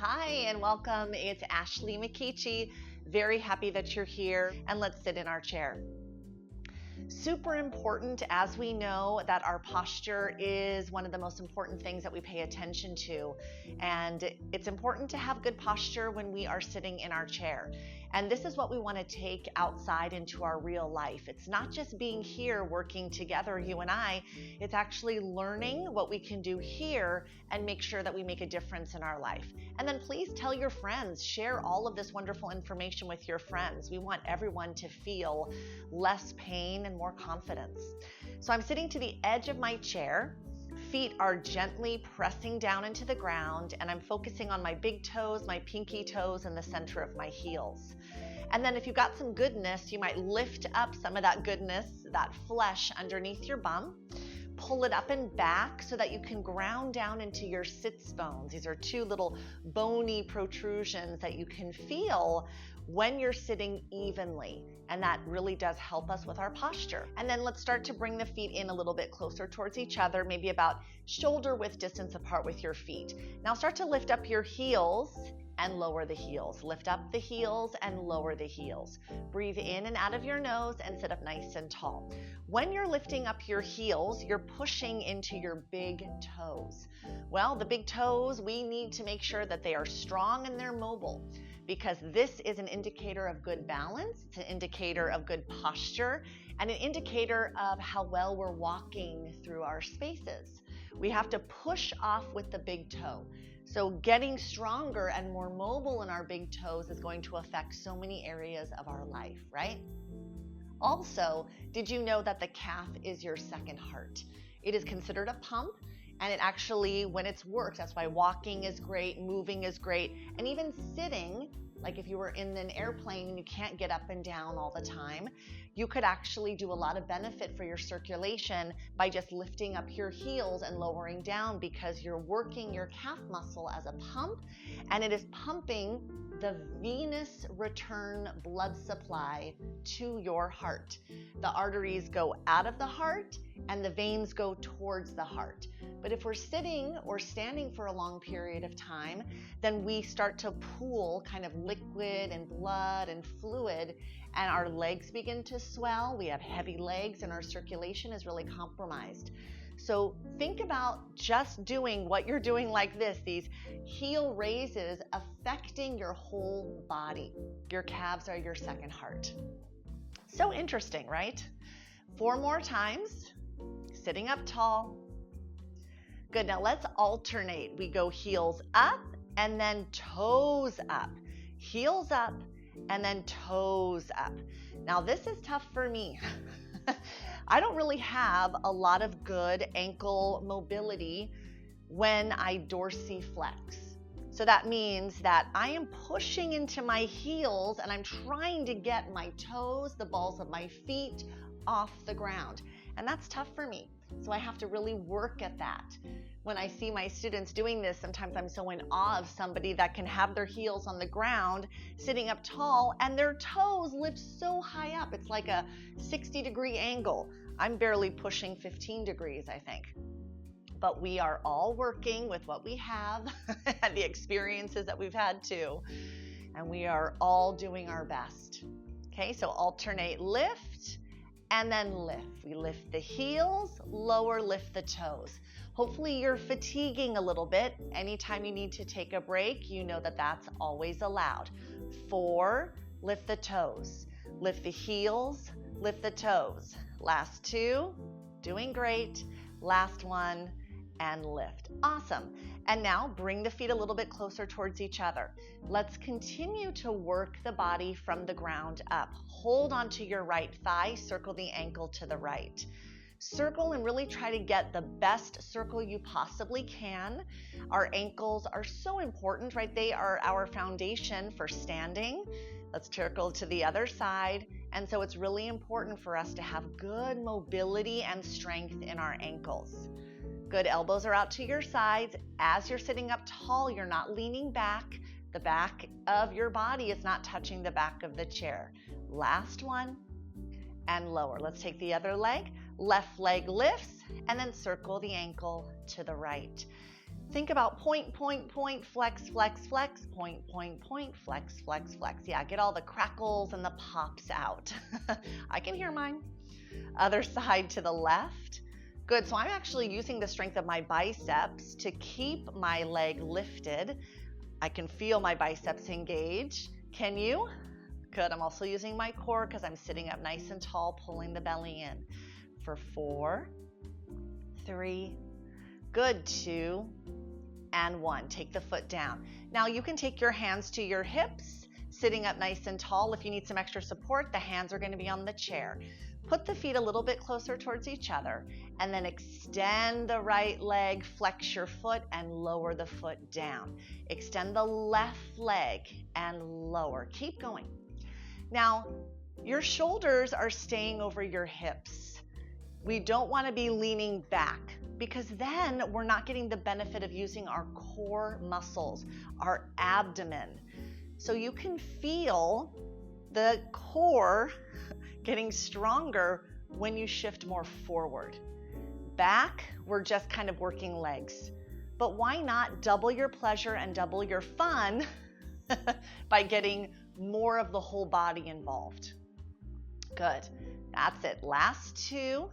Hi and welcome. It's Ashley McKeachie. Very happy that you're here, and let's sit in our chair. Super important, as we know, that our posture is one of the most important things that we pay attention to. And it's important to have good posture when we are sitting in our chair. And this is what we want to take outside into our real life. It's not just being here working together, you and I. It's actually learning what we can do here and make sure that we make a difference in our life. And then please tell your friends, share all of this wonderful information with your friends. We want everyone to feel less pain and more confidence. So I'm sitting to the edge of my chair. Feet are gently pressing down into the ground, and I'm focusing on my big toes, my pinky toes, and the center of my heels. And then if you've got some goodness, you might lift up some of that goodness, that flesh underneath your bum. Pull it up and back so that you can ground down into your sits bones. These are two little bony protrusions that you can feel when you're sitting evenly. And that really does help us with our posture. And then let's start to bring the feet in a little bit closer towards each other, maybe about shoulder width distance apart with your feet. Now start to lift up your heels and lower the heels. Lift up the heels and lower the heels. Breathe in and out of your nose and sit up nice and tall. When you're lifting up your heels, you're pushing into your big toes. Well, the big toes, we need to make sure that they are strong and they're mobile, because this is an indicator of good balance. It's an indicator of good posture and an indicator of how well we're walking through our spaces. We have to push off with the big toe. So getting stronger and more mobile in our big toes is going to affect so many areas of our life, right? Also, did you know that the calf is your second heart? It is considered a pump, and it actually, when it's worked, that's why walking is great, moving is great, and even sitting, like if you were in an airplane and you can't get up and down all the time, you could actually do a lot of benefit for your circulation by just lifting up your heels and lowering down, because you're working your calf muscle as a pump, and it is pumping the venous return blood supply to your heart. The arteries go out of the heart and the veins go towards the heart. But if we're sitting or standing for a long period of time, then we start to pool kind of liquid and blood and fluid, and our legs begin to swell. We have heavy legs and our circulation is really compromised. So think about just doing what you're doing like this, these heel raises affecting your whole body. Your calves are your second heart. So interesting, right? 4 more times, sitting up tall. Good, now let's alternate. We go heels up and then toes up. Heels up and then toes up. Now this is tough for me. I don't really have a lot of good ankle mobility when I dorsiflex. So that means that I am pushing into my heels and I'm trying to get my toes, the balls of my feet, off the ground. And that's tough for me. So I have to really work at that. When I see my students doing this, sometimes I'm so in awe of somebody that can have their heels on the ground, sitting up tall, and their toes lift so high up. It's like a 60-degree angle. I'm barely pushing 15 degrees, I think. But we are all working with what we have and the experiences that we've had too. And we are all doing our best. Okay, so alternate lift and then lift. We lift the heels, lower, lift the toes. Hopefully you're fatiguing a little bit. Anytime you need to take a break, you know that that's always allowed. 4, lift the toes. Lift the heels, lift the toes. Last 2, doing great. Last 1, and lift. Awesome. And now bring the feet a little bit closer towards each other. Let's continue to work the body from the ground up. Hold onto your right thigh, circle the ankle to the right. Circle and really try to get the best circle you possibly can. Our ankles are so important, right? They are our foundation for standing. Let's circle to the other side. And so it's really important for us to have good mobility and strength in our ankles. Good, elbows are out to your sides. As you're sitting up tall, you're not leaning back. The back of your body is not touching the back of the chair. Last one, and lower. Let's take the other leg. left leg lifts, and then circle the ankle to the right. Think about point, point, point, flex, flex, flex, point, point, point, flex, flex, flex. Yeah, get all the crackles and the pops out. I can hear mine. Other side to the left. Good, so I'm actually using the strength of my biceps to keep my leg lifted. I can feel my biceps engage. Can you? Good, I'm also using my core because I'm sitting up nice and tall, pulling the belly in. For 4, 3, good, 2, and 1. Take the foot down. Now you can take your hands to your hips, sitting up nice and tall. If you need some extra support, the hands are going to be on the chair. Put the feet a little bit closer towards each other, and then extend the right leg, flex your foot, and lower the foot down. Extend the left leg and lower. Keep going. Now, your shoulders are staying over your hips. We don't want to be leaning back because then we're not getting the benefit of using our core muscles, our abdomen. So you can feel the core getting stronger when you shift more forward. Back, we're just kind of working legs. But why not double your pleasure and double your fun by getting more of the whole body involved? Good. That's it. Last 2.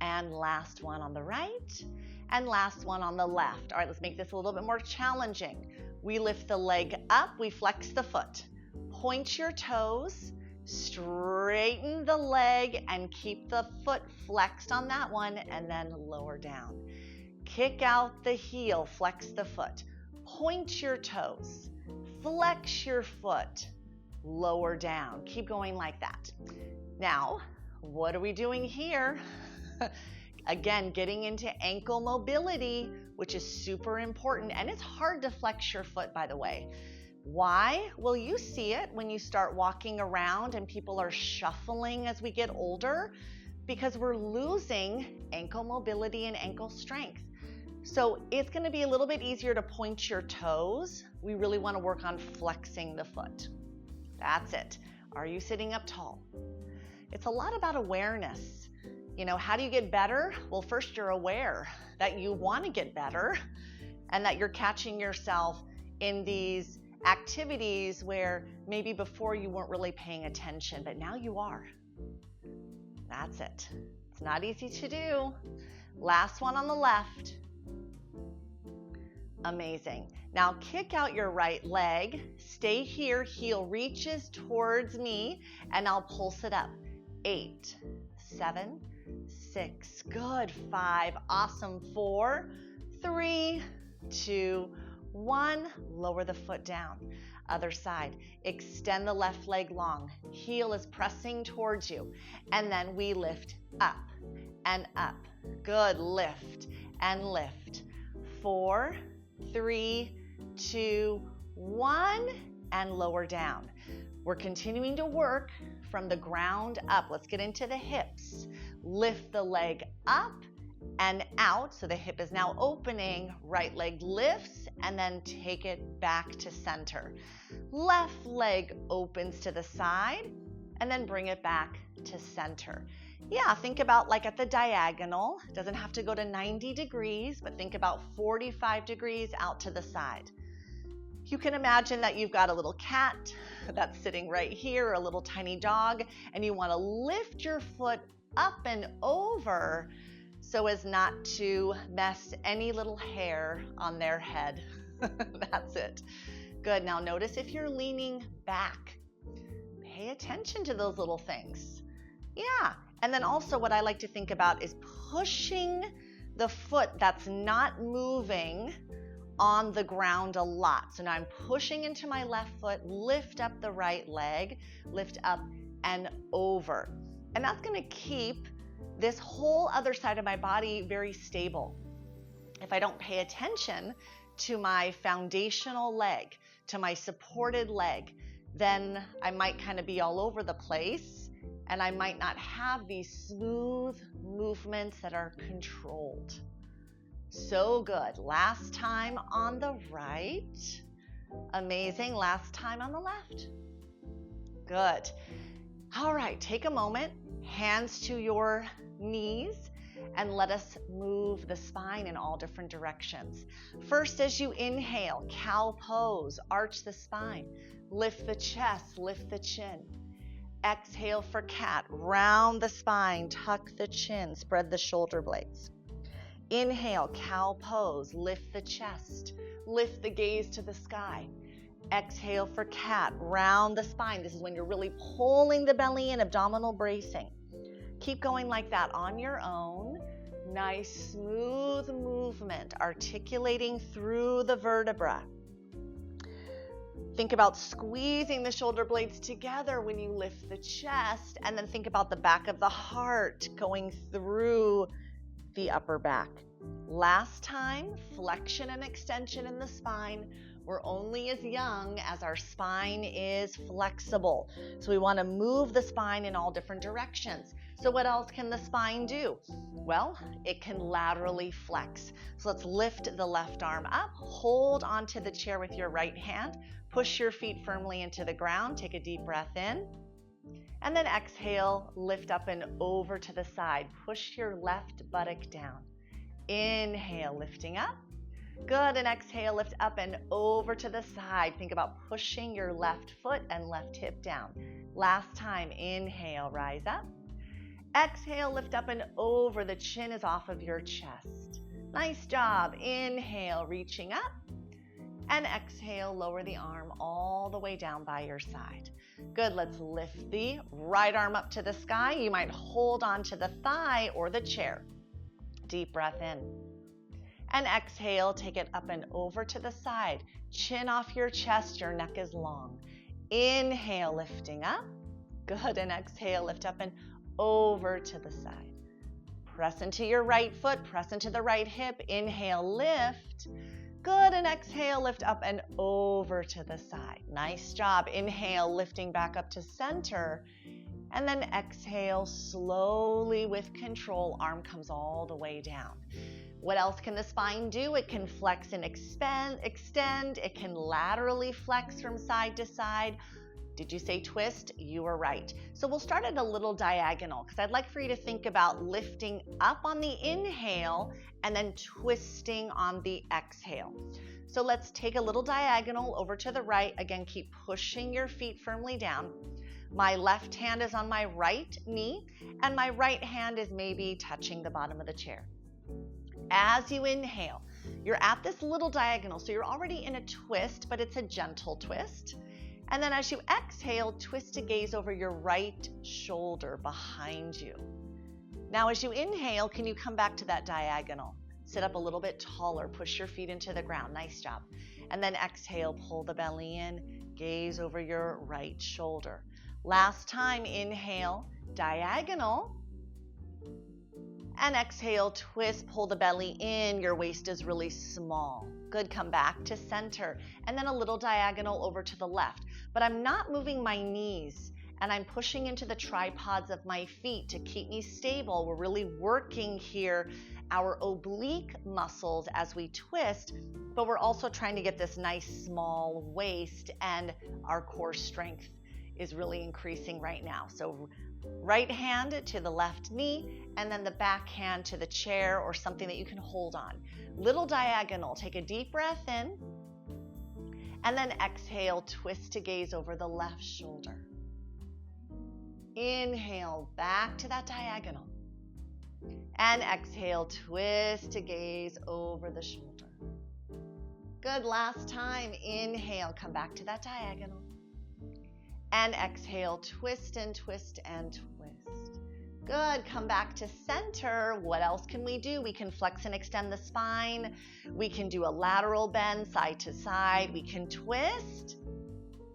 And last one on the right. And last one on the left. All right, let's make this a little bit more challenging. We lift the leg up, we flex the foot. Point your toes, straighten the leg, and keep the foot flexed on that one, and then lower down. Kick out the heel, flex the foot. Point your toes, flex your foot, lower down. Keep going like that. Now, what are we doing here? Again, getting into ankle mobility, which is super important, and it's hard to flex your foot, by the way. Why? Well, you see it when you start walking around and people are shuffling as we get older because we're losing ankle mobility and ankle strength. So it's going to be a little bit easier to point your toes. We really want to work on flexing the foot. That's it. Are you sitting up tall? It's a lot about awareness. You know, how do you get better? Well, first you're aware that you want to get better and that you're catching yourself in these activities where maybe before you weren't really paying attention, but now you are. That's it. It's not easy to do. Last one on the left. Amazing. Now kick out your right leg. Stay here. Heel reaches towards me, and I'll pulse it up. 8, 7, 6. Good. 5. Awesome. 4, 3, 2, 1. Lower the foot down. Other side. Extend the left leg long. Heel is pressing towards you. And then we lift up and up. Good. Lift and lift. 4, 3, 2, 1. And lower down. We're continuing to work from the ground up. Let's get into the hips. Lift the leg up and out. So the hip is now opening. Right leg lifts and then take it back to center. Left leg opens to the side and then bring it back to center. Yeah, think about like at the diagonal. It doesn't have to go to 90 degrees, but think about 45 degrees out to the side. You can imagine that you've got a little cat that's sitting right here, or a little tiny dog, and you want to lift your foot up and over so as not to mess any little hair on their head. That's it. Good. Now notice if you're leaning back. Pay attention to those little things. Yeah. And then also what I like to think about is pushing the foot that's not moving on the ground a lot. So now I'm pushing into my left foot, lift up the right leg, lift up and over. And that's going to keep this whole other side of my body very stable. If I don't pay attention to my foundational leg, to my supported leg, then I might kind of be all over the place and I might not have these smooth movements that are controlled. So good. Last time on the right. Amazing. Last time on the left. Good. All right, take a moment, hands to your knees, and let us move the spine in all different directions. First, as you inhale, cow pose, arch the spine, lift the chest, lift the chin. Exhale for cat, round the spine, tuck the chin, spread the shoulder blades. Inhale, cow pose, lift the chest, lift the gaze to the sky. Exhale for cat, round the spine. This is when you're really pulling the belly in, abdominal bracing. Keep going like that on your own. Nice, smooth movement, articulating through the vertebra. Think about squeezing the shoulder blades together when you lift the chest, and then think about the back of the heart going through the upper back. Last time, flexion and extension in the spine. We're only as young as our spine is flexible. So we want to move the spine in all different directions. So what else can the spine do? Well, it can laterally flex. So let's lift the left arm up, hold onto the chair with your right hand, push your feet firmly into the ground, take a deep breath in, and then exhale, lift up and over to the side. Push your left buttock down. Inhale, lifting up. Good, and exhale, lift up and over to the side. Think about pushing your left foot and left hip down. Last time, inhale, rise up. Exhale, lift up and over. The chin is off of your chest. Nice job. Inhale, reaching up. And exhale, lower the arm all the way down by your side. Good, let's lift the right arm up to the sky. You might hold on to the thigh or the chair. Deep breath in. And exhale, take it up and over to the side. Chin off your chest, your neck is long. Inhale, lifting up. Good, and exhale, lift up and over to the side. Press into your right foot, press into the right hip. Inhale, lift. Good, and exhale, lift up and over to the side. Nice job. Inhale, lifting back up to center. And then exhale, slowly with control, arm comes all the way down. What else can the spine do? It can flex and extend. It can laterally flex from side to side. Did you say twist? You were right. So we'll start at a little diagonal because I'd like for you to think about lifting up on the inhale and then twisting on the exhale. So let's take a little diagonal over to the right. Again, keep pushing your feet firmly down. My left hand is on my right knee and my right hand is maybe touching the bottom of the chair. As you inhale, you're at this little diagonal, so you're already in a twist, but it's a gentle twist. And then as you exhale, twist to gaze over your right shoulder behind you. Now as you inhale, can you come back to that diagonal? Sit up a little bit taller, push your feet into the ground. Nice job. And then exhale, pull the belly in, gaze over your right shoulder. Last time, inhale, diagonal. And exhale, twist, pull the belly in. Your waist is really small. Good, come back to center. And then a little diagonal over to the left. But I'm not moving my knees and I'm pushing into the tripods of my feet to keep me stable. We're really working here our oblique muscles as we twist, but we're also trying to get this nice small waist, and our core strength is really increasing right now. So right hand to the left knee, and then the back hand to the chair or something that you can hold on. Little diagonal. Take a deep breath in, and then exhale, twist to gaze over the left shoulder. Inhale, back to that diagonal. And exhale, twist to gaze over the shoulder. Good, last time. Inhale, come back to that diagonal. And exhale, twist and twist and twist. Good, come back to center. What else can we do? We can flex and extend the spine. We can do a lateral bend side to side. We can twist.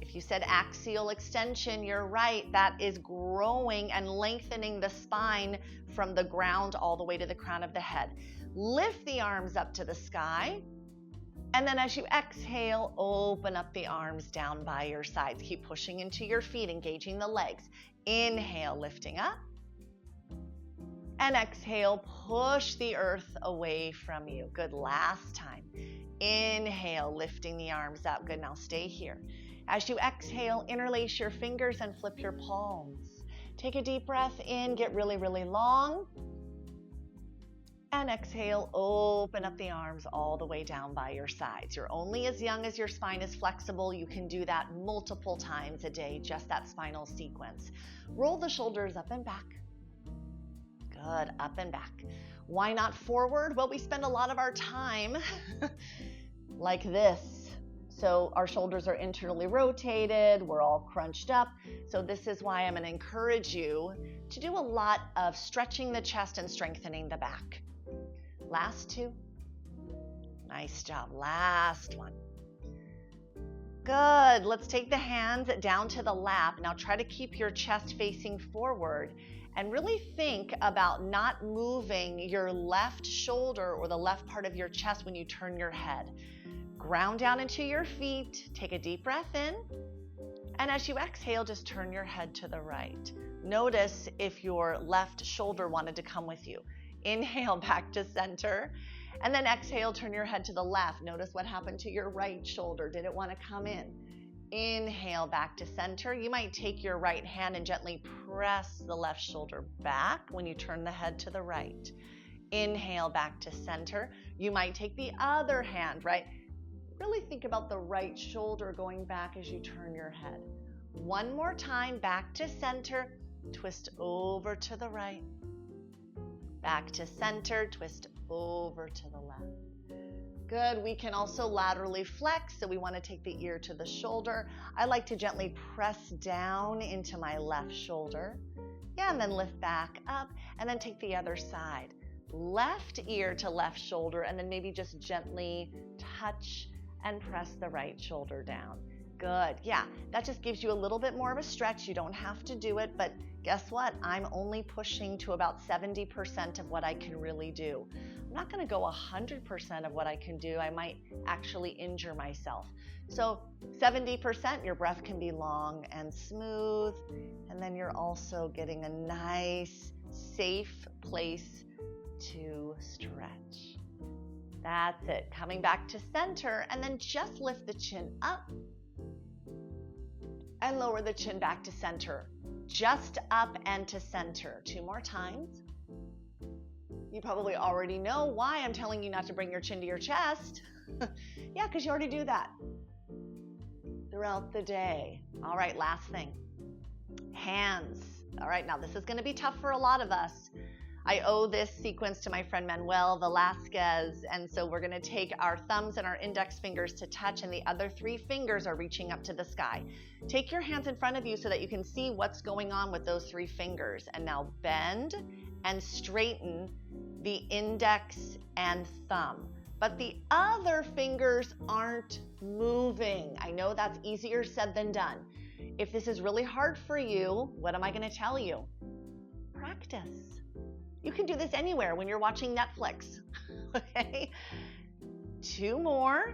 If you said axial extension, you're right. That is growing and lengthening the spine from the ground all the way to the crown of the head. Lift the arms up to the sky. And then as you exhale, open up the arms down by your sides. Keep pushing into your feet, engaging the legs. Inhale, lifting up. And exhale, push the earth away from you. Good, last time. Inhale, lifting the arms up. Good, now stay here. As you exhale, interlace your fingers and flip your palms. Take a deep breath in, get really, really long. And exhale, open up the arms all the way down by your sides. You're only as young as your spine is flexible. You can do that multiple times a day, just that spinal sequence. Roll the shoulders up and back. Good, up and back. Why not forward? Well, we spend a lot of our time like this. So our shoulders are internally rotated, we're all crunched up. So this is why I'm going to encourage you to do a lot of stretching the chest and strengthening the back. Last two. Nice job. Last one. Good. Let's take the hands down to the lap. Now try to keep your chest facing forward and really think about not moving your left shoulder or the left part of your chest when you turn your head. Ground down into your feet. Take a deep breath in. And as you exhale, just turn your head to the right. Notice if your left shoulder wanted to come with you. Inhale back to center. And then exhale, turn your head to the left. Notice what happened to your right shoulder. Did it want to come in? Inhale back to center. You might take your right hand and gently press the left shoulder back when you turn the head to the right. Inhale back to center. You might take the other hand, right? Really think about the right shoulder going back as you turn your head. One more time, back to center. Twist over to the right. Back to center, twist over to the left. Good. We can also laterally flex, so we want to take the ear to the shoulder. I like to gently press down into my left shoulder. Yeah, and then lift back up, and then take the other side. Left ear to left shoulder, and then maybe just gently touch and press the right shoulder down. Good. Yeah, that just gives you a little bit more of a stretch. You don't have to do it, but guess what? I'm only pushing to about 70% of what I can really do. I'm not going to go 100% of what I can do. I might actually injure myself. So 70%, your breath can be long and smooth, and then you're also getting a nice, safe place to stretch. That's it. Coming back to center, and then just lift the chin up and lower the chin back to center. Just up and to center. Two more times. You probably already know why I'm telling you not to bring your chin to your chest. Yeah, because you already do that throughout the day. All right, last thing. Hands. All right, now this is going to be tough for a lot of us. I owe this sequence to my friend Manuel Velasquez, and so we're going to take our thumbs and our index fingers to touch, and the other three fingers are reaching up to the sky. Take your hands in front of you so that you can see what's going on with those three fingers. And now bend and straighten the index and thumb. But the other fingers aren't moving. I know that's easier said than done. If this is really hard for you, what am I going to tell you? Practice. You can do this anywhere when you're watching Netflix, okay? Two more.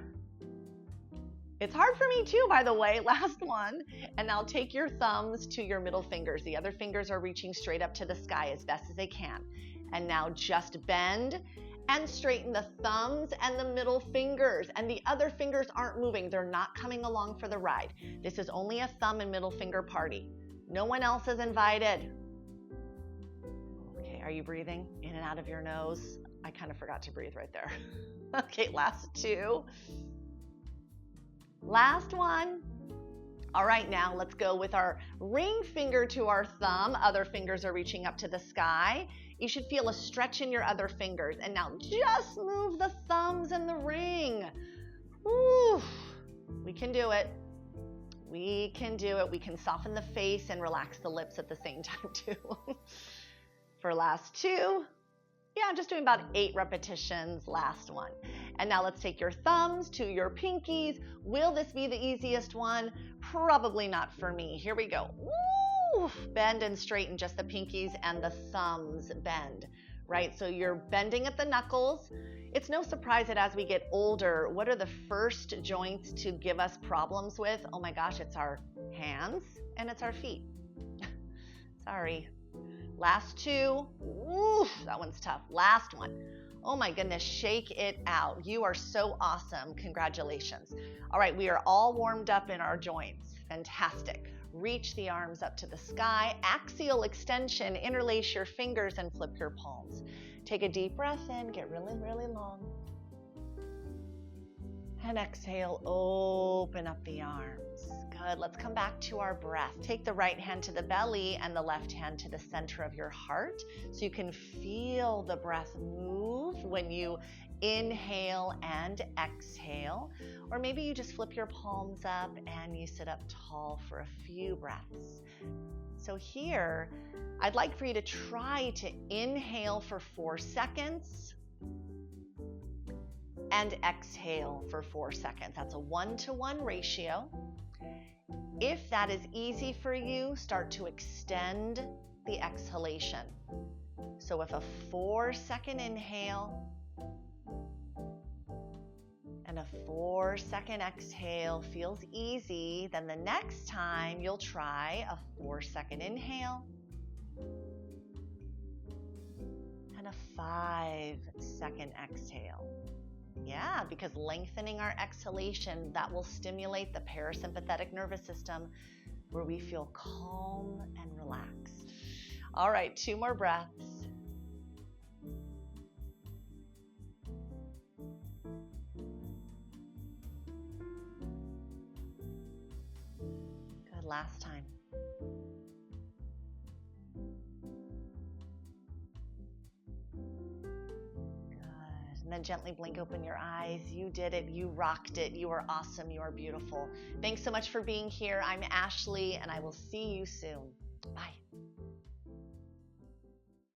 It's hard for me too, by the way. Last one. And now take your thumbs to your middle fingers. The other fingers are reaching straight up to the sky as best as they can. And now just bend and straighten the thumbs and the middle fingers. And the other fingers aren't moving. They're not coming along for the ride. This is only a thumb and middle finger party. No one else is invited. Are you breathing in and out of your nose? I kind of forgot to breathe right there. Okay, last two. Last one. All right, now let's go with our ring finger to our thumb. Other fingers are reaching up to the sky. You should feel a stretch in your other fingers. And now just move the thumbs and the ring. Woo. We can do it. We can do it. We can soften the face and relax the lips at the same time too. For last two, yeah, I'm just doing about 8 repetitions, last one. And now let's take your thumbs to your pinkies. Will this be the easiest one? Probably not for me. Here we go. Woo! Bend and straighten, just the pinkies and the thumbs bend, right? So you're bending at the knuckles. It's no surprise that as we get older, what are the first joints to give us problems with? Oh my gosh, it's our hands and it's our feet. Sorry. Last two. Ooh, that one's tough. Last one. Oh my goodness, shake it out. You are so awesome. Congratulations. All right, we are all warmed up in our joints. Fantastic. Reach the arms up to the sky. Axial extension. Interlace your fingers and flip your palms. Take a deep breath in. Get really, really long. And exhale, open up the arms. Good. Let's come back to our breath. Take the right hand to the belly and the left hand to the center of your heart so you can feel the breath move when you inhale and exhale. Or maybe you just flip your palms up and you sit up tall for a few breaths. So here, I'd like for you to try to inhale for 4 seconds and exhale for 4 seconds. That's a 1-to-1 ratio. If that is easy for you, start to extend the exhalation. So if a 4-second inhale and a 4-second exhale feels easy, then the next time you'll try a 4-second inhale and a 5-second exhale. Yeah, because lengthening our exhalation, that will stimulate the parasympathetic nervous system where we feel calm and relaxed. All right, 2 more breaths. Good, last time. And then gently blink open your eyes. You did it. You rocked it. You are awesome. You are beautiful. Thanks so much for being here. I'm Ashley, and I will see you soon. Bye.